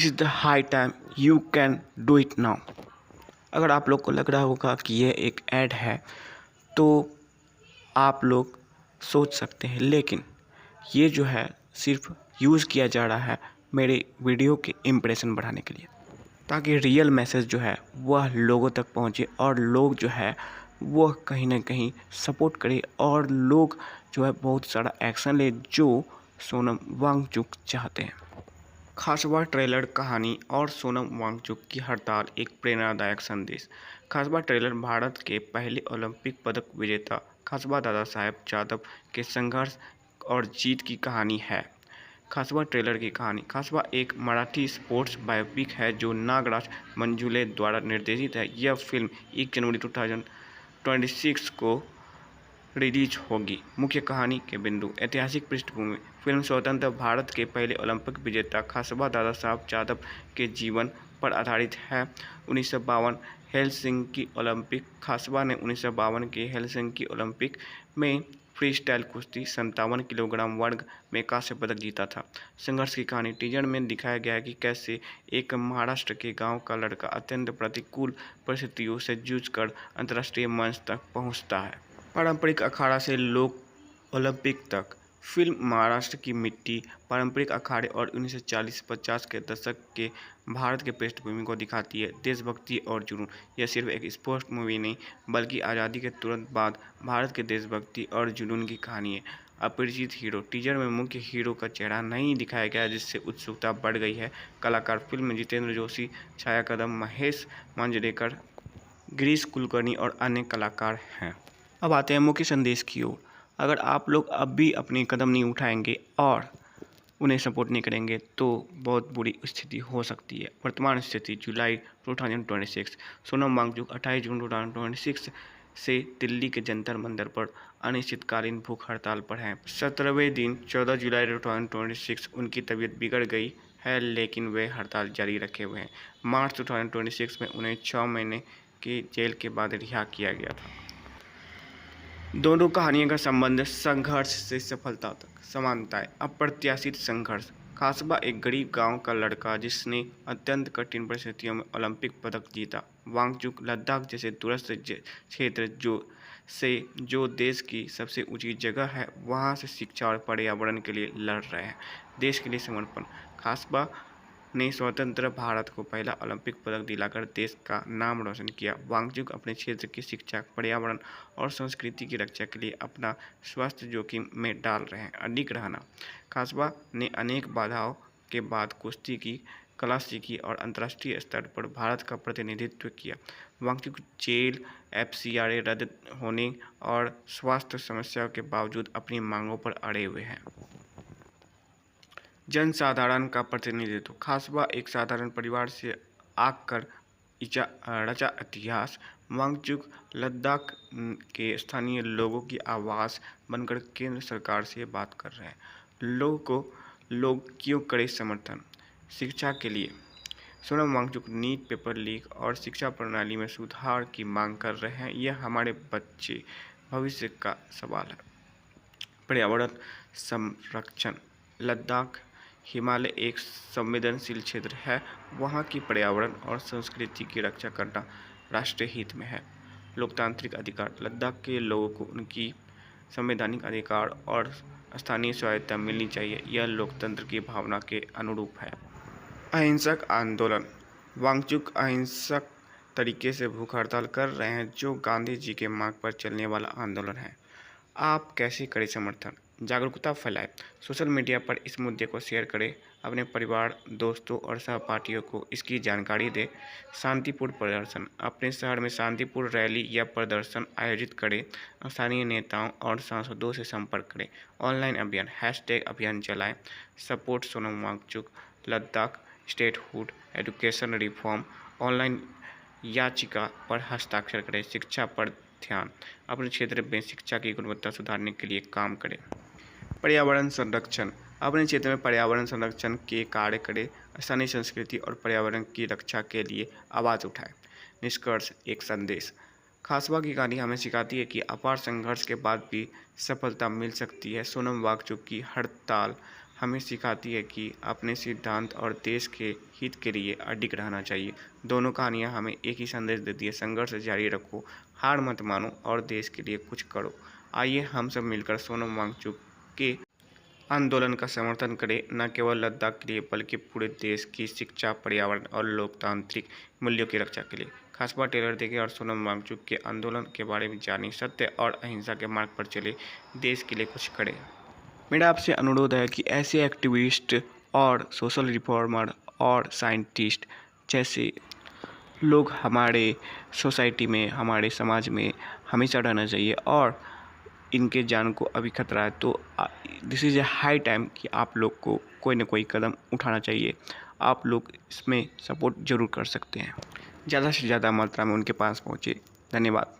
This is the high time you can do it now. अगर आप लोग को लग रहा होगा कि यह एक ऐड है तो आप लोग सोच सकते हैं, लेकिन ये जो है सिर्फ यूज़ किया जा रहा है मेरे वीडियो के इम्प्रेशन बढ़ाने के लिए, ताकि रियल मैसेज जो है वह लोगों तक पहुँचे और लोग जो है वह कहीं ना कहीं सपोर्ट करे और लोग जो है बहुत सारा एक्शन ले जो सोनम वांगचुक चाहते हैं। खासबा ट्रेलर कहानी और सोनम वांगचुक की हड़ताल एक प्रेरणादायक संदेश। खासबा ट्रेलर भारत के पहले ओलंपिक पदक विजेता खासबा दादा साहेब जादव के संघर्ष और जीत की कहानी है। खासबा ट्रेलर की कहानी। खासबा एक मराठी स्पोर्ट्स बायोपिक है जो नागराज मंजुले द्वारा निर्देशित है। यह फिल्म 1 जनवरी 2026 को रिलीज होगी। मुख्य कहानी के बिंदु। ऐतिहासिक पृष्ठभूमि। फिल्म स्वतंत्र भारत के पहले ओलंपिक विजेता खासबा दादा साहब जादव के जीवन पर आधारित है। 1952 हेलसिंकी ओलंपिक। खासबा ने 1952 के हेलसिंकी ओलंपिक में फ्री स्टाइल कुश्ती 57 किलोग्राम वर्ग में कांस्य पदक जीता था। संघर्ष की कहानी। टीजर में दिखाया गया है कि कैसे एक महाराष्ट्र के गांव का लड़का अत्यंत प्रतिकूल परिस्थितियों से जूझकर अंतर्राष्ट्रीय मंच तक पहुंचता है। पारंपरिक अखाड़ा से लोक ओलंपिक तक। फिल्म महाराष्ट्र की मिट्टी, पारंपरिक अखाड़े और 1940-50 के दशक के भारत के पृष्ठभूमि को दिखाती है। देशभक्ति और जुनून। यह सिर्फ एक स्पोर्ट्स मूवी नहीं बल्कि आज़ादी के तुरंत बाद भारत के देशभक्ति और जुनून की कहानी है। अपरिचित हीरो। टीजर में मुख्य हीरो का चेहरा नहीं दिखाया गया जिससे उत्सुकता बढ़ गई है। कलाकार। फिल्म में जितेंद्र जोशी, छाया कदम, महेश मांजरेकर, गिरीश कुलकर्णी और अन्य कलाकार हैं। अब आते हैं मुख्य संदेश की ओर। अगर आप लोग अब भी अपनी कदम नहीं उठाएंगे और उन्हें सपोर्ट नहीं करेंगे तो बहुत बुरी स्थिति हो सकती है। वर्तमान स्थिति। जुलाई 2026। सोनम वांगचुक 28 जून 2026 से दिल्ली के जंतर मंतर पर अनिश्चितकालीन भूख हड़ताल पर हैं। 17वें दिन 14 जुलाई 2026 उनकी तबीयत बिगड़ गई है लेकिन वे हड़ताल जारी रखे हुए हैं। मार्च 2026 में उन्हें 6 महीने की जेल के बाद रिहा किया गया था। दोनों कहानियों का संबंध संघर्ष से सफलता तक। समानताएं। अप्रत्याशित संघर्ष। खासबा एक गरीब गांव का लड़का जिसने अत्यंत कठिन परिस्थितियों में ओलंपिक पदक जीता। वांगचुक लद्दाख जैसे दूरस्थ क्षेत्र जो देश की सबसे ऊंची जगह है वहां से शिक्षा और पर्यावरण के लिए लड़ रहे हैं। देश के लिए समर्पण। खासबा ने स्वतंत्र भारत को पहला ओलंपिक पदक दिलाकर देश का नाम रोशन किया। वांगचुक अपने क्षेत्र की शिक्षा, पर्यावरण और संस्कृति की रक्षा के लिए अपना स्वास्थ्य जोखिम में डाल रहे हैं। अडिग रहना। खासबा ने अनेक बाधाओं के बाद कुश्ती की कला सीखी और अंतर्राष्ट्रीय स्तर पर भारत का प्रतिनिधित्व किया। वांगचुक जेल, एफसीआरए रद्द होने और स्वास्थ्य समस्याओं के बावजूद अपनी मांगों पर अड़े हुए हैं। जनसाधारण का प्रतिनिधित्व। खासबा एक साधारण परिवार से आकर रचा इतिहास। वांगचुक लद्दाख के स्थानीय लोगों की आवाज़ बनकर केंद्र सरकार से बात कर रहे हैं। लोग क्यों करे समर्थन। शिक्षा के लिए। Sonam Wangchuk NEET paper leak और शिक्षा प्रणाली में सुधार की मांग कर रहे हैं। यह हमारे बच्चे भविष्य का सवाल है। पर्यावरण संरक्षण। लद्दाख हिमालय एक संवेदनशील क्षेत्र है। वहाँ की पर्यावरण और संस्कृति की रक्षा करना राष्ट्रीय हित में है। लोकतांत्रिक अधिकार। लद्दाख के लोगों को उनकी संवैधानिक अधिकार और स्थानीय स्वायत्तता मिलनी चाहिए। यह लोकतंत्र की भावना के अनुरूप है। अहिंसक आंदोलन। वांगचुक अहिंसक तरीके से भूख हड़ताल कर रहे हैं जो गांधी जी के मार्ग पर चलने वाला आंदोलन है। आप कैसे करें समर्थन। जागरूकता फैलाएं। सोशल मीडिया पर इस मुद्दे को शेयर करें। अपने परिवार, दोस्तों और सहपाठियों को इसकी जानकारी दें। शांतिपूर्ण प्रदर्शन। अपने शहर में शांतिपूर्ण रैली या प्रदर्शन आयोजित करें। स्थानीय नेताओं और सांसदों से संपर्क करें। ऑनलाइन अभियान। #अभियान चलाएं। Support Sonam Wangchuk. Ladakh statehood education reform. Online याचिका पर हस्ताक्षर करें। शिक्षा पर ध्यान। अपने क्षेत्र में शिक्षा की गुणवत्ता सुधारने के लिए काम करें। पर्यावरण संरक्षण। अपने क्षेत्र में पर्यावरण संरक्षण के कार्य करें। स्थानीय संस्कृति और पर्यावरण की रक्षा के लिए आवाज़ उठाएं। निष्कर्ष। एक संदेश। खासबा की कहानी हमें सिखाती है कि अपार संघर्ष के बाद भी सफलता मिल सकती है। सोनम वांगचुक की हड़ताल हमें सिखाती है कि अपने सिद्धांत और देश के हित के लिए अडिग रहना चाहिए। दोनों कहानियाँ हमें एक ही संदेश देती है, संघर्ष जारी रखो, हार मत मानो और देश के लिए कुछ करो। आइए हम सब मिलकर सोनम वांगचुक के आंदोलन का समर्थन करें, न केवल लद्दाख के लिए बल्कि पूरे देश की शिक्षा, पर्यावरण और लोकतांत्रिक मूल्यों की रक्षा के लिए। खासबात ट्रेलर देखें और सोनम वांगचुक के आंदोलन के बारे में जानें, सत्य और अहिंसा के मार्ग पर चले, देश के लिए कुछ करें। मेरा आपसे अनुरोध है कि ऐसे एक्टिविस्ट और सोशल रिफॉर्मर और साइंटिस्ट जैसे लोग हमारे सोसाइटी में, हमारे समाज में हमेशा रहना चाहिए और इनके जान को अभी खतरा है। तो this is a high time कि आप लोग को कोई ना कोई कदम उठाना चाहिए। आप लोग इसमें सपोर्ट ज़रूर कर सकते हैं, ज़्यादा से ज़्यादा मात्रा में उनके पास पहुँचे। धन्यवाद।